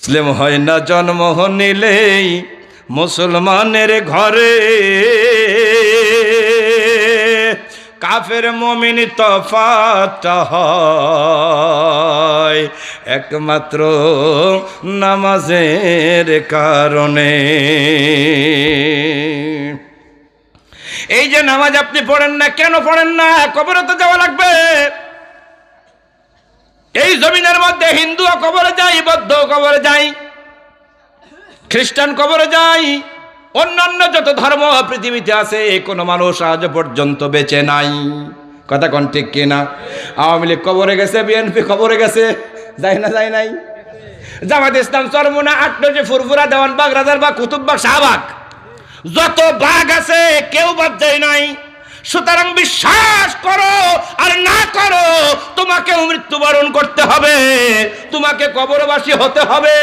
মুসলিম হয় না জন্ম নিলেই মুসলমানের ঘরে, কাফের মুমিন তফাৎটা হয় একমাত্র নামাজের কারণে। এই যে নামাজ আপনি পড়েন না, কেন পড়েন না? কবরে তো যাওয়া লাগবে। এই জমিনের মধ্যে হিন্দুও কবরে যায়, বৌদ্ধ কবরে যায়, খ্রিস্টান কবরে যায়, অন্যান্য যত ধর্ম পৃথিবীতে আছে কোনো মানুষ আজ পর্যন্ত বেঁচে নাই। কথা কোন ঠিক কিনা? আওয়ামী লীগ কবরে গেছে, বিএনপি কবরে গেছে, যায় না যায় নাই? জামাত ইসলাম, চরমুনা, আটনজি, ফুরফুরা, দেওয়ানবাগ, রাজারবাগ, কুতুববাগ, শাহবাগ, যত বাঘ আছে কেউ বাদ যায় নাই। সুতরাং বিশ্বাস করো আর না করো, তোমাকেও মৃত্যুবরণ করতে হবে, তোমাকে কবরবাসী হতে হবে।